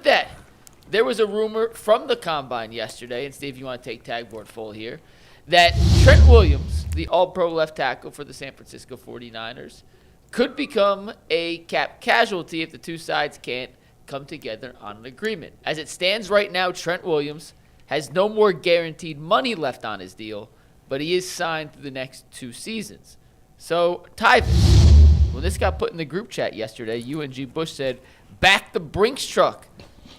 that, there was a rumor from the Combine yesterday, and Steve, you want to take tag board full here, that Trent Williams, the all-pro left tackle for the San Francisco 49ers, could become a cap casualty if the two sides can't come together on an agreement. As it stands right now, Trent Williams has no more guaranteed money left on his deal, but he is signed through the next 2 seasons. So, Tyvis, when this got put in the group chat yesterday, you and G. Bush said, back the Brinks truck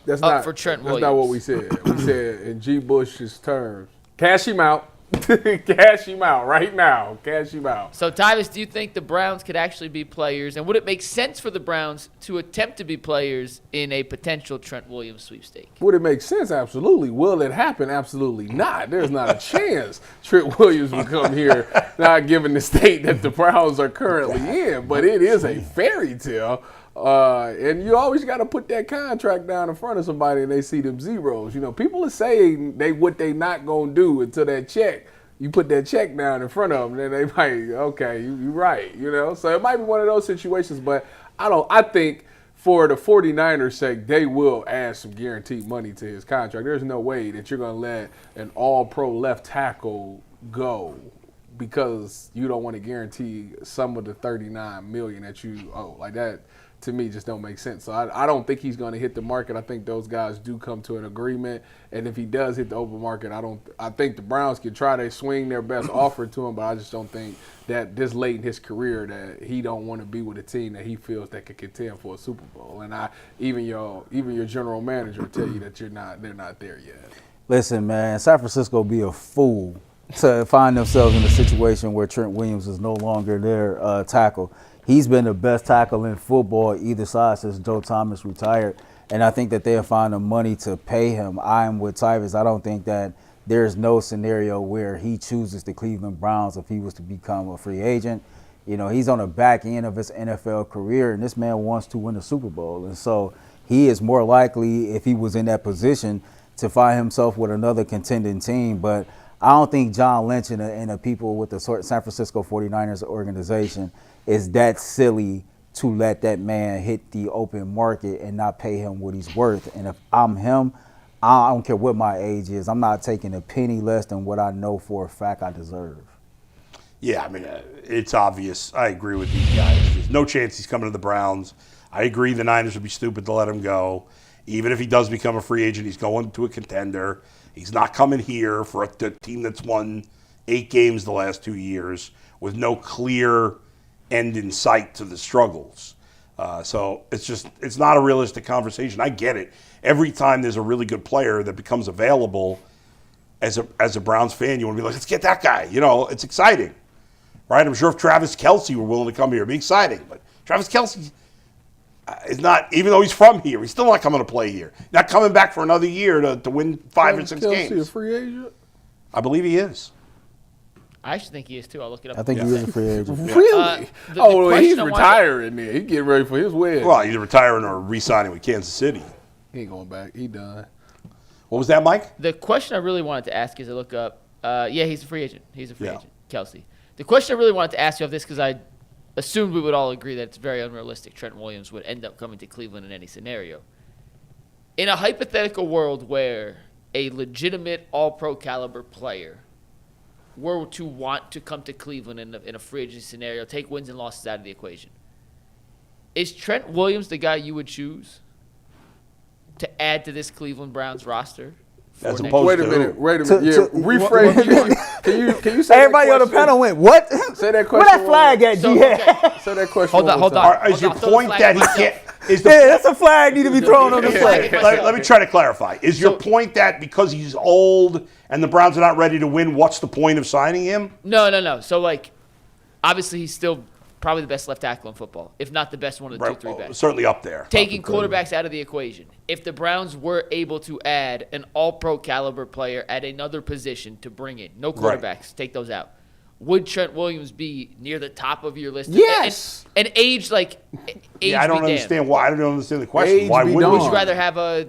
for Trent Williams. That's not what we said. We said, in G. Bush's terms, cash him out. Cash him out right now. Cash him out. So, Tyvis, do you think the Browns could actually be players? And would it make sense for the Browns to attempt to be players in a potential Trent Williams sweepstake? Would it make sense? Absolutely. Will it happen? Absolutely not. There's not a chance Trent Williams will come here, not given the state that the Browns are currently in. But it is a fairy tale. And you always got to put that contract down in front of somebody and they see them zeros. You know, people are saying what they not going to do until that check. You put that check down in front of them, then they might, okay, you're right, you know. So it might be one of those situations, but I think for the 49ers' sake, they will add some guaranteed money to his contract. There's no way that you're going to let an all-pro left tackle go because you don't want to guarantee some of the $39 million that you owe. Like that, to me, just don't make sense. So I don't think he's going to hit the market. I think those guys do come to an agreement, and if he does hit the open market, I think the Browns can try to swing their best offer to him, but I just don't think that this late in his career that he don't want to be with a team that he feels that could contend for a Super Bowl. And even your general manager will tell you that they're not there yet. Listen, man, San Francisco be a fool to find themselves in a situation where Trent Williams is no longer their tackle. He's been the best tackle in football either side since Joe Thomas retired, and I think that they'll find the money to pay him. I'm with Tyvis. I don't think that there's no scenario where he chooses the Cleveland Browns if he was to become a free agent. You know, he's on the back end of his NFL career, and this man wants to win the Super Bowl. And so he is more likely, if he was in that position, to find himself with another contending team. But I don't think John Lynch and the people with the San Francisco 49ers organization is that silly to let that man hit the open market and not pay him what he's worth. And if I'm him, I don't care what my age is. I'm not taking a penny less than what I know for a fact I deserve. Yeah, I mean, it's obvious. I agree with these guys. There's no chance he's coming to the Browns. I agree the Niners would be stupid to let him go. Even if he does become a free agent, he's going to a contender. He's not coming here for a team that's won 8 games the last 2 years with no clear end in sight to the struggles. So it's not a realistic conversation. I get it. Every time there's a really good player that becomes available, as a Browns fan, you want to be like, let's get that guy. You know, it's exciting, right? I'm sure if Travis Kelce were willing to come here, it'd be exciting. But Travis Kelce is not, even though he's from here, he's still not coming to play here. Not coming back for another year to win 5 or 6 games. Kelce a free agent? I believe he is. I actually think he is too. I'll look it up. I think he is a free agent. Really? He's retiring there. He's getting ready for his wedding. Well, either retiring or re-signing with Kansas City. He ain't going back. He done. What was that, Mike? The question I really wanted to ask is I look up. He's a free agent. He's a free agent, Kelce. The question I really wanted to ask you of this because I assumed we would all agree that it's very unrealistic Trent Williams would end up coming to Cleveland in any scenario. In a hypothetical world where a legitimate all-pro caliber player were to want to come to Cleveland in a free agency scenario, take wins and losses out of the equation, is Trent Williams the guy you would choose to add to this Cleveland Browns roster? As opposed Wait a minute. Rephrase. Can you say everybody on the panel went, what? Say that question. Where that flag at, G? Say that question. Hold on. Is your point that he can't? That's a flag need to be thrown on the plate. Let me try to clarify. Is your point that because he's old and the Browns are not ready to win, what's the point of signing him? No. So, obviously he's still probably the best left tackle in football, if not the best one of the 2-3 backs. Certainly up there. Taking quarterbacks out of the equation, if the Browns were able to add an all-pro caliber player at another position to bring in, no quarterbacks, take those out, would Trent Williams be near the top of your list? Yes. And age, age I don't understand why. I don't understand the question. Age why be would Would you rather have a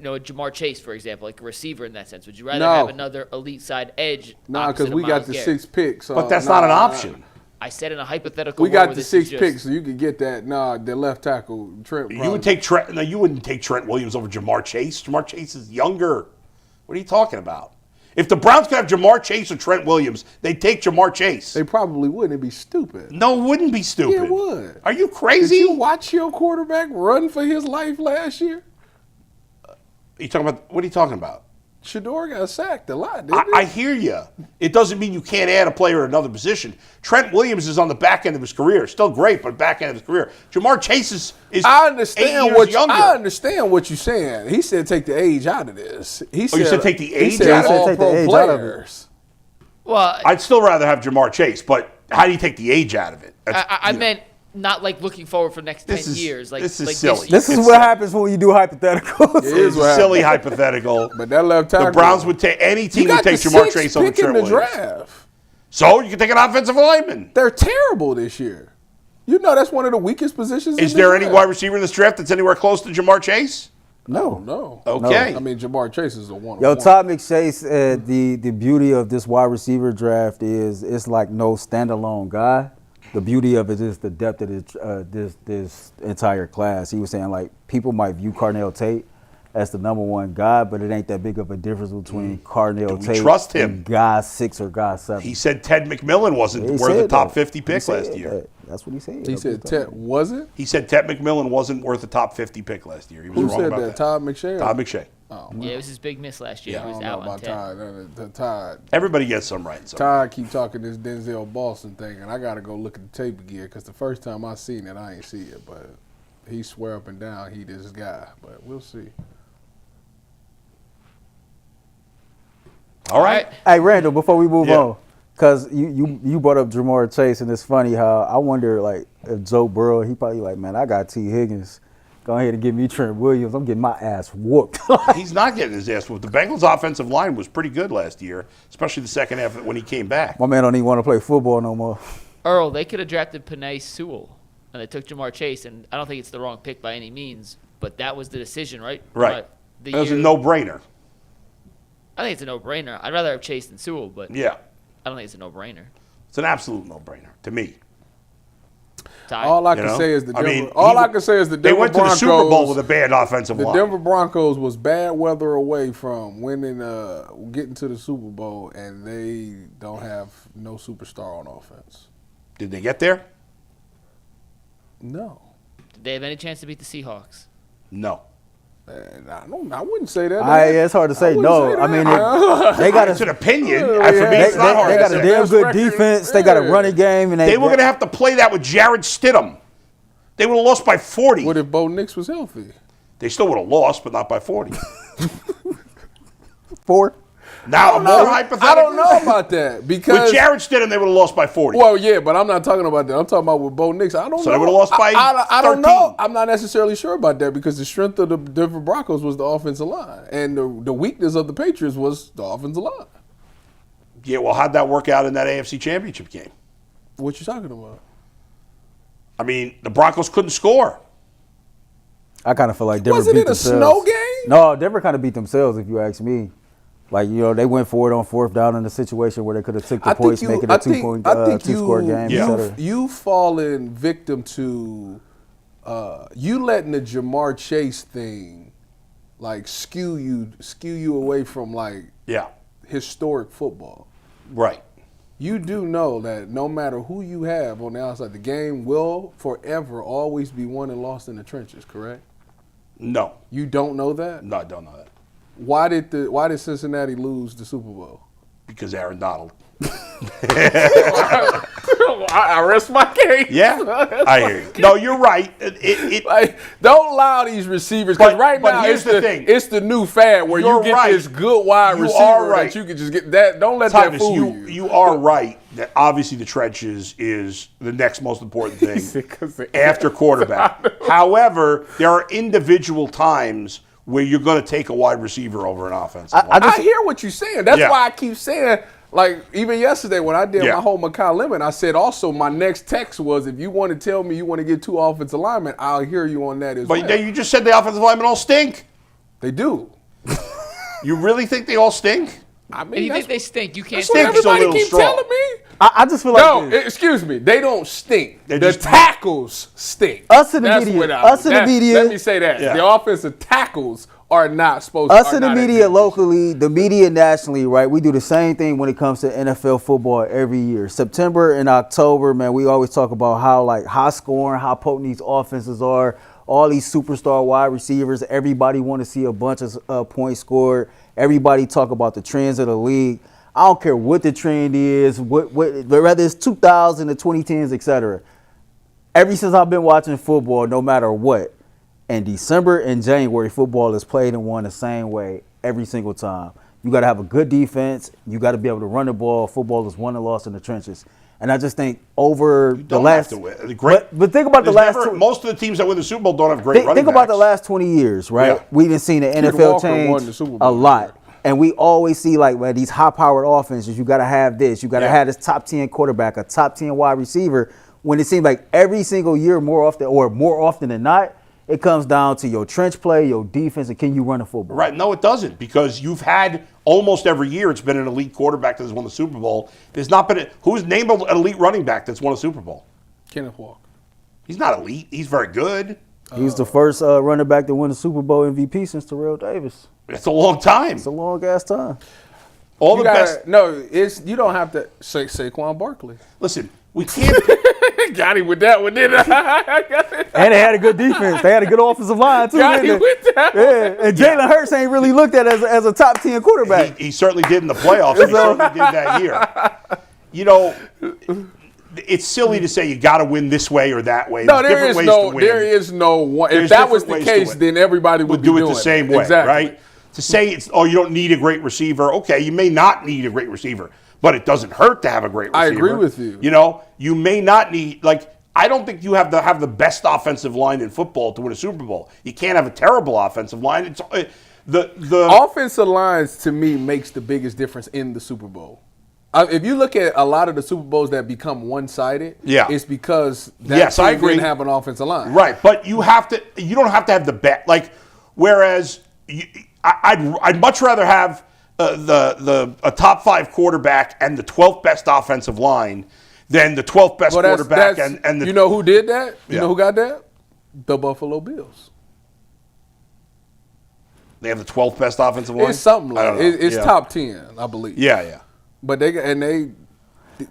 Jamar Chase, for example, like a receiver in that sense? Would you rather have another elite side edge? Nah, because we got the 6th pick. So but that's not an option. I said in a hypothetical We world got where the this is 6 just- picks, so you could get that. Nah, the left tackle, Trent. You would take Trent. No, you wouldn't take Trent Williams over Jamar Chase. Jamar Chase is younger. What are you talking about? If the Browns could have Jamar Chase or Trent Williams, they'd take Jamar Chase. They probably wouldn't. It'd be stupid. No, it wouldn't be stupid. Yeah, it would. Are you Did crazy? you watch your quarterback run for his life last year? You talking about? What are you talking about? Shador got sacked a lot, didn't he? I hear you. It doesn't mean you can't add a player at another position. Trent Williams is on the back end of his career. Still great, but back end of his career. Jamar Chase is I 8 understand years what younger. I understand what you're saying. He said take the age out of this. He said, you said take the age he said out of it? all Take the pro age out of it. players. Well, I'd still rather have Jamar Chase, but how do you take the age out of it? That's- I you know. meant not like looking forward for the next 10 years. Like this is like silly. This is It's what silly. happens when you do hypotheticals. It is It's a what silly happened. hypothetical. But that left tackle. The Browns would take any You team got would take the Jamar 6th Chase over pick in Trent the Williams. draft. So you can take an offensive lineman. They're terrible this year. You know that's one of the weakest positions. Is in the there any draft. wide receiver in this draft that's anywhere close to Jamar Chase? No. No. Okay. I mean, Jamar Chase is a one. Yo, Todd McShay said the beauty of this wide receiver draft is it's like no standalone guy. The beauty of it is the depth of this entire class. He was saying like people might view Carnell Tate as the number 1 guy, but it ain't that big of a difference between Carnell Do we Tate trust him? and guy 6 or guy 7. He said Ted McMillan wasn't He worth a said top that. 50 He pick said last year. that. That's what he said. He said Ted wasn't. He said Ted McMillan wasn't worth a top 50 pick last year. He was Who wrong said about that? Todd McShay. Todd McShay. yeah, it was his big miss last year. I He was don't know out on about 10. Todd. Todd. Everybody gets some right. Some. Todd keep talking this Denzel Boston thing, and I got to go look at the tape again because the first time I seen it, I ain't see it, but he swear up and down he this guy, but we'll see. All right. Hey, Randall, before we move Yeah. on, because you brought up Jamar Chase, and it's funny how I wonder, like, if Joe Burrow, he probably like, man, I got T. Higgins. Go ahead and give me Trent Williams. I'm getting my ass whooped. He's not getting his ass whooped. The Bengals' offensive line was pretty good last year, especially the second half when he came back. My man don't even want to play football no more. Earl, they could have drafted Penei Sewell, and they took Jamar Chase, and I don't think it's the wrong pick by any means, but that was the decision, right? Right. The That was a year- no-brainer. I think it's a no-brainer. I'd rather have Chase than Sewell, but Yeah. I don't think it's a no-brainer. It's an absolute no-brainer to me. Ty? All I You can know? say is the Denver. I can say is the They Denver went to Broncos. the Super Bowl with a bad offensive The line. Denver Broncos was bad weather away from winning, getting to the Super Bowl, and they don't have no superstar on offense. Did they get there? No, Did they have any chance to beat the Seahawks? No. and I wouldn't say that. It's hard to say wouldn't no. say I mean, that. they got It's an a opinion. Yeah, For me, yeah. it's not hard they to got a say. damn Best good record, defense. They got a yeah. running game, and They were going to have to play that with Jared Stidham. They would have lost by 40. What if Bo Nix was healthy? They still would have lost, but not by 40. 4. Now, more hypothetical. I don't know about that because With Jared Stidham, they would have lost by 40. well, yeah, but I'm not talking about that. I'm talking about with Bo Nix. I don't know. So they would've lost by I don't 13. know. I'm not necessarily sure about that because the strength of the Denver Broncos was the offensive line, and the weakness of the Patriots was the offensive line. Yeah, well, how'd that work out in that AFC Championship game? What you talking about? I mean, the Broncos couldn't score. I kind of feel like Denver Wasn't beat it a themselves. snow game? No, Denver kind of beat themselves, if you ask me. Like, they went for it on 4th down in a situation where they could have took the points, make it a two-score game, Yeah. et cetera. You've fallen victim to you letting the Jamar Chase thing like skew you away from like Yeah, historic football. right. You do know that no matter who you have on the outside, the game will forever always be won and lost in the trenches, correct? No. You don't know that? No, I don't know that. Why did Cincinnati lose the Super Bowl? Because Aaron Donald. I rest my case. Yeah, I hear you. No, you're right. Like, don't allow these receivers because right but now here's the thing. it's the new fad where You're you get right. this good wide You receiver are right. that you can just get that. Don't let that Thomas, fool you are right that obviously the trenches is the next most important thing after quarterback. However, there are individual times where you're going to take a wide receiver over an offensive line. I hear what you're saying. That's Yeah. why I keep saying, like, even yesterday when I did Yeah. my whole Makai Lemon, I said also my next text was, if you want to tell me you want to get 2 offensive linemen, I'll hear you on that as But well. you just said the offensive linemen all stink. They do. You really think they all stink? I mean, If you that's, think they stink, you can't that's what Stink's a everybody little keeps strong. telling me. I just feel like No, this. excuse me. They don't stink. They The just- tackles stink. Us in the That's media- what us in the media- Let me say that. Yeah. The offensive tackles are not supposed Us to in the media locally, the media nationally, right? We do the same thing when it comes to NFL football every year. September and October, man, we always talk about how like high scoring, how potent these offenses are. All these superstar wide receivers, everybody want to see a bunch of points scored. Everybody talk about the trends of the league. I don't care what the trend is, whether it's 2000 to 2010s, etc. Ever since I've been watching football, no matter what, in December and January, football is played and won the same way every single time. You got to have a good defense. You got to be able to run the ball. Football is won and lost in the trenches. And I just think over the Don't last, have to win. Great. but think about the There's last. most of the teams that win the Super Bowl don't have great running Think about the backs. last 20 years, right? Yeah. We've been seeing the NFL Walker won change the Super Bowl a lot. And we always see like, man, these high-powered offenses, you got to have this. You got to Yeah. have this top 10 quarterback, a top 10 wide receiver. When it seems like every single year more often than not, it comes down to your trench play, your defense, and can you run a football? Right. No, it doesn't, because you've had almost every year it's been an elite quarterback that has won the Super Bowl. There's not been who's named an elite running back that's won a Super Bowl. Kenneth Walker. He's not elite. He's very good. He was the first running back to win a Super Bowl MVP since Terrell Davis. It's a long time. It's a long-ass time. All the You gotta- best. No, you don't have to say Saquon Barkley. Listen, we can't. Got him with that one, didn't I? And they had a good defense. They had a good offensive line, too. Got didn't him they? with that one. Yeah, and Jalen Hurts ain't really looked at as a top 10 quarterback. He certainly did in the playoffs. He certainly did that year. You know, it's silly to say you got to win this way or that way. No, There's there different is ways no, to win. there is no one. There's If that was different the ways to case, win. then everybody would be do it doing the same way, exactly. right? To say it's you don't need a great receiver. Okay, you may not need a great receiver, but it doesn't hurt to have a great receiver. I agree with you. You know, you may not need I don't think you have to have the best offensive line in football to win a Super Bowl. You can't have a terrible offensive line. It's the Offensive lines to me makes the biggest difference in the Super Bowl. If you look at a lot of the Super Bowls that become one-sided, Yeah. it's because that Yes, I team agree. didn't have an offensive line. Right, but you don't have to have the bet. Whereas I'd much rather have a top 5 quarterback and the 12th best offensive line than the 12th best Well, quarterback and the you know who did that? You Yeah. know who got that? The Buffalo Bills. they have the 12th best offensive line. It's something I like don't know. it's Yeah. top 10, I believe. Yeah. But they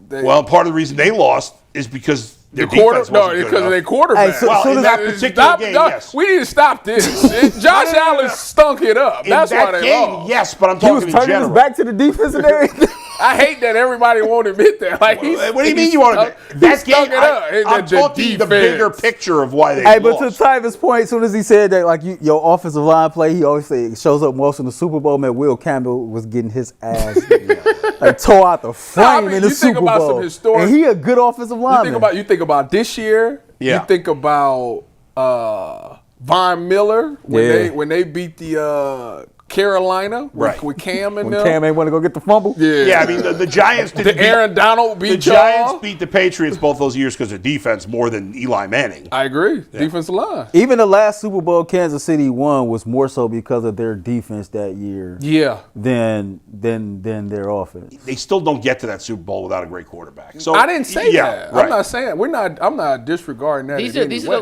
Well, part of the reason they lost is because their the quarter defense wasn't good because of enough. their quarterback. Hey, so- Well, soon in as that I- particular game, yes. We need to stop this. Josh Allen stunk it up. In That's that why they game, lost. yes, but I'm He was talking in turning his general. back to the defense and everything. I hate that everybody won't admit that. Like, What do you mean you want to? He That stunk game, it up. I'm talking the bigger defense. picture of why they Hey, but lost. to Tyvis' point, as soon as he said that, like your offensive line play, he always say it shows up most in the Super Bowl. Man, Will Campbell was getting his ass like tore out the frame mean, in the you think Super about some Bowl. historic- And he a good offensive lineman. You think about this year. Yeah. You think about Von Miller Yeah. when they beat the Carolina Right. with Cam and when them. Cam ain't want to go get the fumble. Yeah, I mean the Giants didn't The Aaron Donald beat the Giants y'all. beat the Patriots both those years because of defense more than Eli Manning. I agree. Defensive line. Even the last Super Bowl Kansas City won was more so because of their defense that year Yeah. than their offense. They still don't get to that Super Bowl without a great quarterback. So I didn't say yeah, that. Right. I'm not saying I'm not disregarding that. These in are any these are way. the